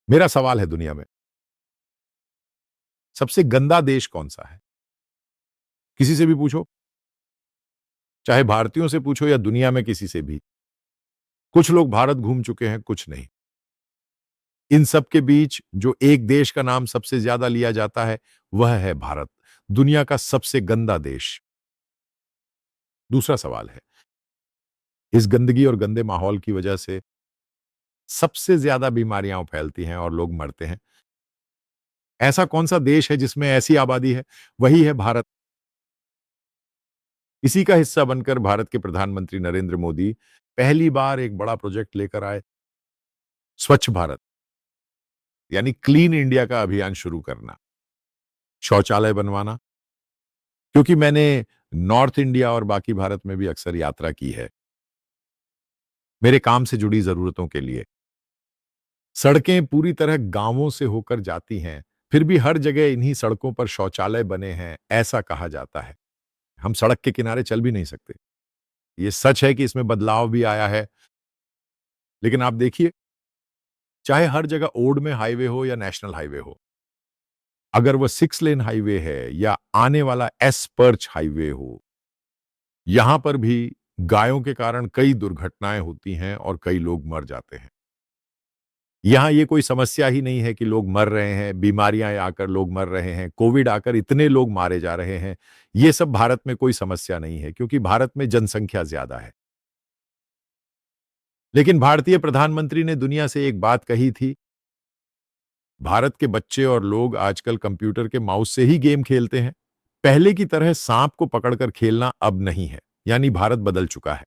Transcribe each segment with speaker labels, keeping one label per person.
Speaker 1: मेरा सवाल है दुनिया में सबसे गंदा देश कौन सा है? किसी से भी पूछो, चाहे भारतीयों से पूछो या दुनिया में किसी से भी। कुछ लोग भारत घूम चुके हैं, कुछ नहीं। इन सब के बीच जो एक देश का नाम सबसे ज्यादा लिया जाता है, वह है भारत, दुनिया का सबसे गंदा देश। दूसरा सवाल है, इस गंदगी और गंदे माहौल की वजह से सबसे ज्यादा बीमारियां फैलती हैं और लोग मरते हैं। ऐसा कौन सा देश है जिसमें ऐसी आबादी है? वही है भारत। इसी का हिस्सा बनकर भारत के प्रधानमंत्री नरेंद्र मोदी पहली बार एक बड़ा प्रोजेक्ट लेकर आए, स्वच्छ भारत यानी क्लीन इंडिया का अभियान शुरू करना, शौचालय बनवाना। क्योंकि मैंने नॉर्थ इंडिया और बाकी भारत में भी अक्सर यात्रा की है, मेरे काम से जुड़ी जरूरतों के लिए। सड़कें पूरी तरह गांवों से होकर जाती हैं, फिर भी हर जगह इन्हीं सड़कों पर शौचालय बने हैं, ऐसा कहा जाता है। हम सड़क के किनारे चल भी नहीं सकते। ये सच है कि इसमें बदलाव भी आया है, लेकिन आप देखिए, चाहे हर जगह ओड में हाईवे हो या नेशनल हाईवे हो, अगर वह 6 लेन हाईवे है या आने वाला एस पर्च हाईवे हो, यहां पर भी गायों के कारण कई दुर्घटनाएं होती हैं और कई लोग मर जाते हैं। यहां ये कोई समस्या ही नहीं है कि लोग मर रहे हैं, बीमारियां आकर लोग मर रहे हैं, कोविड आकर इतने लोग मारे जा रहे हैं। ये सब भारत में कोई समस्या नहीं है, क्योंकि भारत में जनसंख्या ज्यादा है। लेकिन भारतीय प्रधानमंत्री ने दुनिया से एक बात कही थी, भारत के बच्चे और लोग आजकल कंप्यूटर के माउस से ही गेम खेलते हैं। पहले की तरह सांप को पकड़कर खेलना अब नहीं है, यानी भारत बदल चुका है।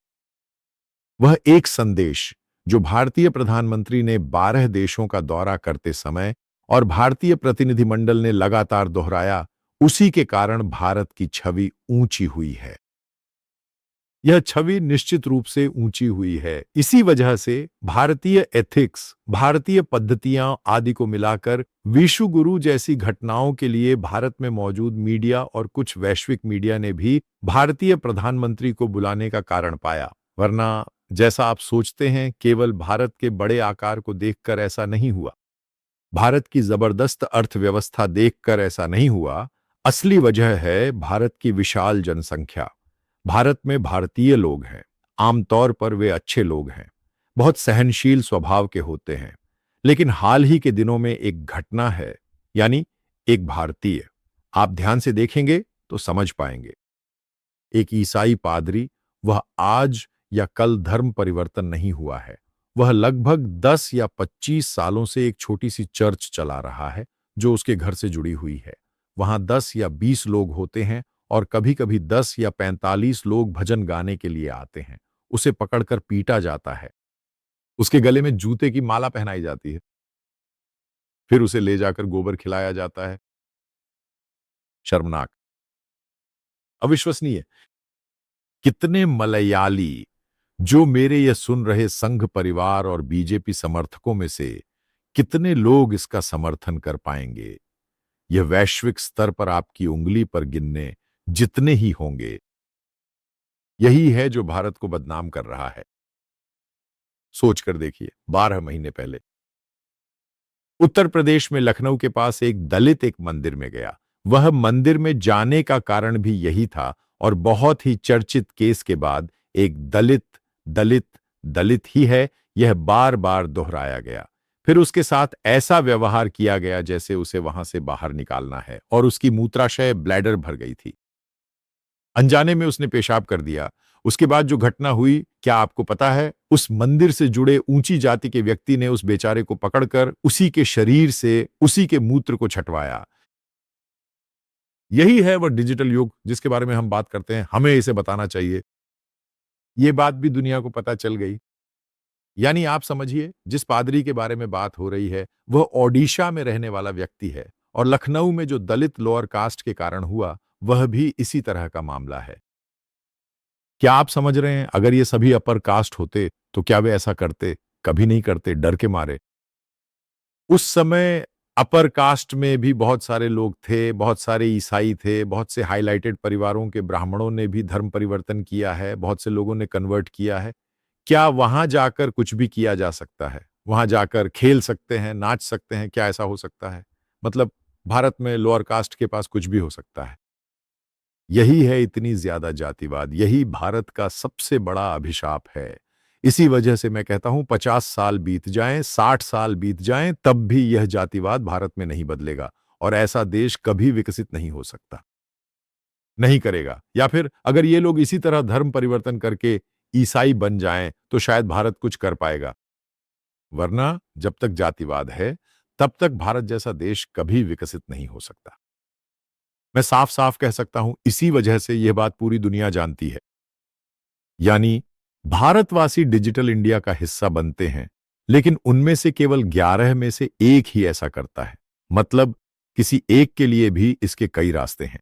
Speaker 1: वह एक संदेश जो भारतीय प्रधानमंत्री ने 12 देशों का दौरा करते समय और भारतीय प्रतिनिधिमंडल ने लगातार दोहराया, उसी के कारण भारत की छवि ऊंची हुई है। यह छवि निश्चित रूप से ऊंची हुई है। इसी वजह से भारतीय एथिक्स, भारतीय पद्धतियां आदि को मिलाकर विश्व गुरु जैसी घटनाओं के लिए भारत में मौजूद मीडिया और कुछ वैश्विक मीडिया ने भी भारतीय प्रधानमंत्री को बुलाने का कारण पाया। वरना जैसा आप सोचते हैं, केवल भारत के बड़े आकार को देखकर ऐसा नहीं हुआ, भारत की जबरदस्त अर्थव्यवस्था देखकर ऐसा नहीं हुआ। असली वजह है भारत की विशाल जनसंख्या। भारत में भारतीय लोग हैं, आमतौर पर वे अच्छे लोग हैं, बहुत सहनशील स्वभाव के होते हैं। लेकिन हाल ही के दिनों में एक घटना है, यानी एक भारतीय, आप ध्यान से देखेंगे तो समझ पाएंगे। एक ईसाई पादरी, वह आज या कल धर्म परिवर्तन नहीं हुआ है। वह लगभग 10 या 25 सालों से एक छोटी सी चर्च चला रहा है, जो उसके घर से जुड़ी हुई है। वहां 10 या 20 लोग होते हैं और कभी-कभी 10 या 45 लोग भजन गाने के लिए आते हैं। उसे पकड़कर पीटा जाता है, उसके गले में जूते की माला पहनाई जाती है, फिर उसे ले जाकर गोबर खिलाया जाता है। शर्मनाक, अविश्वसनीय। कितने मलयाली, जो मेरे ये सुन रहे संघ परिवार और बीजेपी समर्थकों में से कितने लोग इसका समर्थन कर पाएंगे? यह वैश्विक स्तर पर आपकी उंगली पर गिनने जितने ही होंगे। यही है जो भारत को बदनाम कर रहा है। सोच कर देखिए, 12 महीने पहले उत्तर प्रदेश में लखनऊ के पास एक दलित एक मंदिर में गया। वह मंदिर में जाने का कारण भी यही था, और बहुत ही चर्चित केस के बाद एक दलित दलित दलित ही है, यह बार बार दोहराया गया। फिर उसके साथ ऐसा व्यवहार किया गया जैसे उसे वहां से बाहर निकालना है, और उसकी मूत्राशय ब्लैडर भर गई थी। अनजाने में उसने पेशाब कर दिया। उसके बाद जो घटना हुई, क्या आपको पता है? उस मंदिर से जुड़े ऊंची जाति के व्यक्ति ने उस बेचारे को पकड़कर उसी के शरीर से उसी के मूत्र को छटवाया। यही है वह डिजिटल युग जिसके बारे में हम बात करते हैं। हमें इसे बताना चाहिए। ये बात भी दुनिया को पता चल गई। यानी आप समझिए, जिस पादरी के बारे में बात हो रही है, वह ओडिशा में रहने वाला व्यक्ति है, और लखनऊ में जो दलित लोअर कास्ट के कारण हुआ, वह भी इसी तरह का मामला है। क्या आप समझ रहे हैं? अगर ये सभी अपर कास्ट होते, तो क्या वे ऐसा करते? कभी नहीं करते, डर के मारे। उस समय अपर कास्ट में भी बहुत सारे लोग थे, बहुत सारे ईसाई थे, बहुत से हाइलाइटेड परिवारों के ब्राह्मणों ने भी धर्म परिवर्तन किया है, बहुत से लोगों ने कन्वर्ट किया है। क्या वहां जाकर कुछ भी किया जा सकता है? वहां जाकर खेल सकते हैं, नाच सकते हैं। क्या ऐसा हो सकता है? मतलब भारत में लोअर कास्ट के पास कुछ भी हो सकता है। यही है इतनी ज्यादा जातिवाद, यही भारत का सबसे बड़ा अभिशाप है। इसी वजह से मैं कहता हूं 50 साल बीत जाएं, 60 साल बीत जाएं, तब भी यह जातिवाद भारत में नहीं बदलेगा और ऐसा देश कभी विकसित नहीं हो सकता, नहीं करेगा। या फिर अगर ये लोग इसी तरह धर्म परिवर्तन करके ईसाई बन जाएं, तो शायद भारत कुछ कर पाएगा। वरना जब तक जातिवाद है, तब तक भारत जैसा देश कभी विकसित नहीं हो सकता। मैं साफ-साफ कह सकता हूं, इसी वजह से यह बात पूरी दुनिया जानती है। यानी भारतवासी डिजिटल इंडिया का हिस्सा बनते हैं, लेकिन उनमें से केवल 11 में से एक ही ऐसा करता है। मतलब किसी एक के लिए भी इसके कई रास्ते हैं,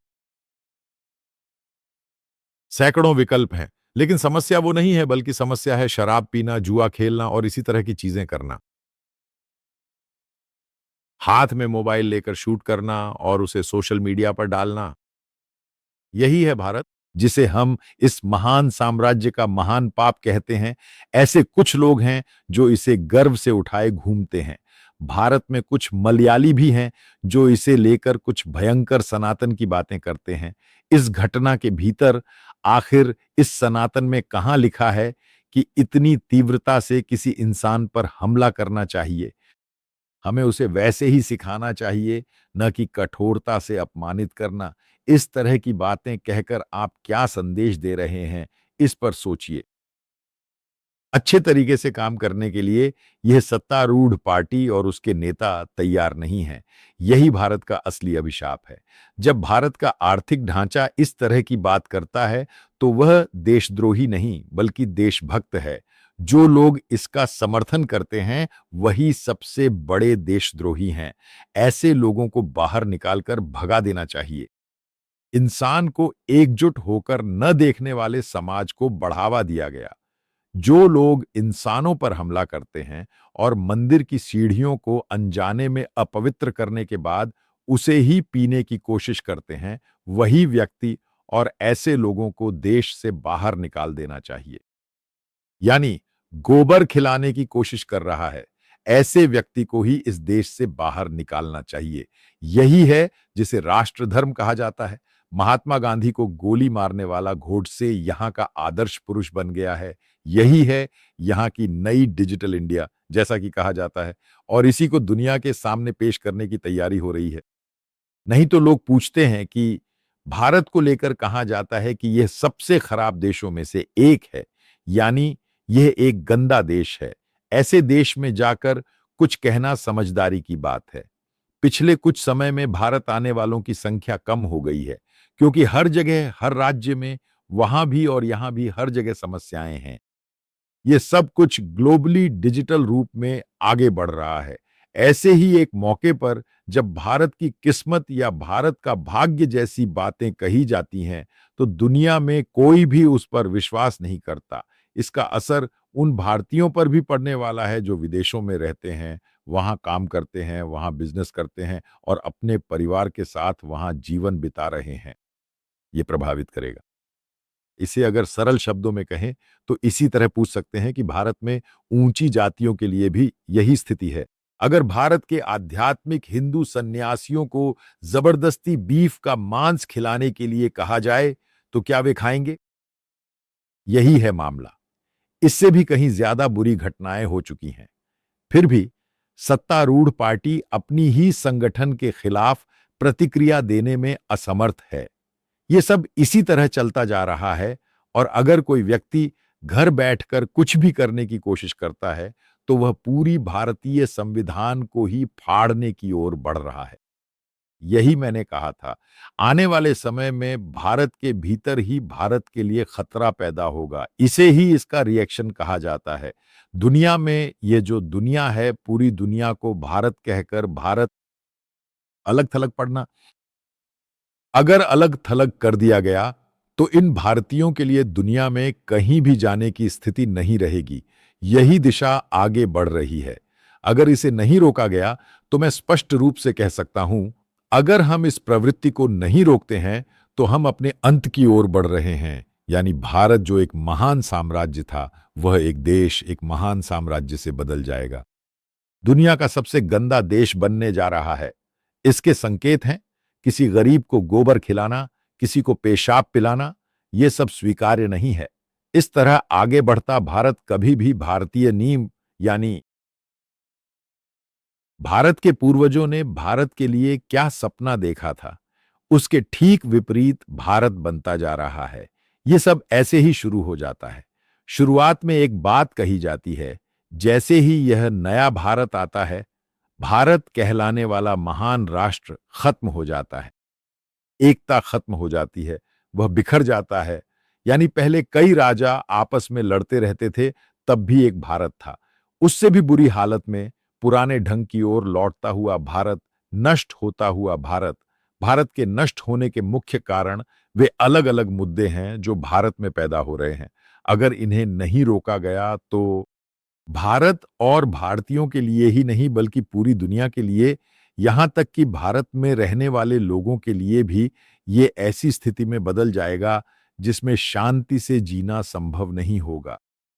Speaker 1: सैकड़ों विकल्प हैं। लेकिन समस्या वो नहीं है, बल्कि समस्या है शराब पीना, जुआ खेलना और इसी तरह की चीजें करना। हाथ में मोबाइल लेकर शूट करना और उसे सोशल मीडिया पर डालना। यही है भारत, जिसे हम इस महान साम्राज्य का महान पाप कहते हैं। ऐसे कुछ लोग हैं जो इसे गर्व से उठाए घूमते हैं। भारत में कुछ मलयाली भी हैं जो इसे लेकर कुछ भयंकर सनातन की बातें करते हैं। इस घटना के भीतर आखिर इस सनातन में कहां लिखा है कि इतनी तीव्रता से किसी इंसान पर हमला करना चाहिए? हमें उसे वैसे ही सिखाना चाहिए, न कि कठोरता से अपमानित करना। इस तरह की बातें कहकर आप क्या संदेश दे रहे हैं, इस पर सोचिए। अच्छे तरीके से काम करने के लिए यह सत्तारूढ़ पार्टी और उसके नेता तैयार नहीं हैं। यही भारत का असली अभिशाप है। जब भारत का आर्थिक ढांचा इस तरह की बात करता है, तो वह देशद्रोही नहीं, बल्कि देशभक्त है। जो लोग इसका समर्थन करते हैं, वही सबसे बड़े देशद्रोही हैं। ऐसे लोगों को बाहर निकालकर भगा देना चाहिए। इंसान को एकजुट होकर न देखने वाले समाज को बढ़ावा दिया गया। जो लोग इंसानों पर हमला करते हैं और मंदिर की सीढ़ियों को अनजाने में अपवित्र करने के बाद उसे ही पीने की कोशिश करते हैं, वही व्यक्ति और ऐसे लोगों को देश से बाहर निकाल देना चाहिए। यानी गोबर खिलाने की कोशिश कर रहा है, ऐसे व्यक्ति को ही इस देश से बाहर निकालना चाहिए। यही है जिसे राष्ट्रधर्म कहा जाता है। महात्मा गांधी को गोली मारने वाला गोडसे यहाँ का आदर्श पुरुष बन गया है। यही है यहाँ की नई डिजिटल इंडिया, जैसा कि कहा जाता है, और इसी को दुनिया के सामने पेश करने की तैयारी हो रही है। नहीं तो लोग पूछते हैं कि भारत को लेकर कहा जाता है कि यह सबसे खराब देशों में से एक है, यानी यह एक गंदा देश है। ऐसे देश में जाकर कुछ कहना समझदारी की बात है। पिछले कुछ समय में भारत आने वालों की संख्या कम हो गई है, क्योंकि हर जगह, हर राज्य में, वहां भी और यहां भी हर जगह समस्याएं हैं। ये सब कुछ ग्लोबली डिजिटल रूप में आगे बढ़ रहा है। ऐसे ही एक मौके पर जब भारत की किस्मत या भारत का भाग्य जैसी बातें कही जाती हैं, तो दुनिया में कोई भी उस पर विश्वास नहीं करता। इसका असर उन भारतीयों पर भी पड़ने वाला है जो विदेशों में रहते हैं, वहाँ काम करते हैं, वहाँ बिज़नेस करते हैं और अपने परिवार के साथ वहाँ जीवन बिता रहे हैं। ये प्रभावित करेगा। इसे अगर सरल शब्दों में कहें, तो इसी तरह पूछ सकते हैं कि भारत में ऊंची जातियों के लिए भी यही स्थिति है। अगर भारत के आध्यात्मिक हिंदू सन्यासियों को जबरदस्ती बीफ का मांस खिलाने के लिए कहा जाए, तो क्या वे खाएंगे? यही है मामला। इससे भी कहीं ज्यादा बुरी घटनाएं हो चुकी हैं। फिर भी सत्तारूढ़ पार्टी अपनी ही संगठन के खिलाफ प्रतिक्रिया देने में असमर्थ है। ये सब इसी तरह चलता जा रहा है, और अगर कोई व्यक्ति घर बैठकर कुछ भी करने की कोशिश करता है, तो वह पूरी भारतीय संविधान को ही फाड़ने की ओर बढ़ रहा है। यही मैंने कहा था, आने वाले समय में भारत के भीतर ही भारत के लिए खतरा पैदा होगा। इसे ही इसका रिएक्शन कहा जाता है। दुनिया में ये जो दुनिया है, पूरी दुनिया को भारत कहकर भारत अलग-थलग पड़ना, अगर अलग-थलग कर दिया गया, तो इन भारतीयों के लिए दुनिया में कहीं भी जाने की स्थिति नहीं रहेगी। यही दिशा आगे बढ़ रही है। अगर इसे नहीं रोका गया, तो मैं स्पष्ट रूप से कह सकता हूं, अगर हम इस प्रवृत्ति को नहीं रोकते हैं, तो हम अपने अंत की ओर बढ़ रहे हैं। यानी भारत जो एक महान साम्राज्य था, वह एक देश, एक महान साम्राज्य से बदल जाएगा। दुनिया का सबसे गंदा देश बनने जा रहा है। इसके संकेत हैं किसी गरीब को गोबर खिलाना, किसी को पेशाब पिलाना, ये सब स्वीकार्य नहीं है। इस तरह आगे बढ़ता भारत कभी भी भारतीय नींव यानी भारत के पूर्वजों ने भारत के लिए क्या सपना देखा था, उसके ठीक विपरीत भारत बनता जा रहा है। ये सब ऐसे ही शुरू हो जाता है। शुरुआत में एक बात कही जाती है, जैसे ही यह नया भारत आता है, भारत कहलाने वाला महान राष्ट्र खत्म हो जाता है। एकता खत्म हो जाती है, वह बिखर जाता है। यानी पहले कई राजा आपस में लड़ते रहते थे, तब भी एक भारत था। उससे भी बुरी हालत में पुराने ढंग की ओर लौटता हुआ भारत, नष्ट होता हुआ भारत। भारत के नष्ट होने के मुख्य कारण वे अलग-अलग मुद्दे हैं जो भारत में पैदा हो रहे हैं। अगर इन्हें नहीं रोका गया तो भारत और भारतीयों के लिए ही नहीं बल्कि पूरी दुनिया के लिए, यहाँ तक कि भारत में रहने वाले लोगों के लिए भी ये ऐसी स्थिति में बदल जाएगा जिसमें शांति से जीना संभव नहीं होगा।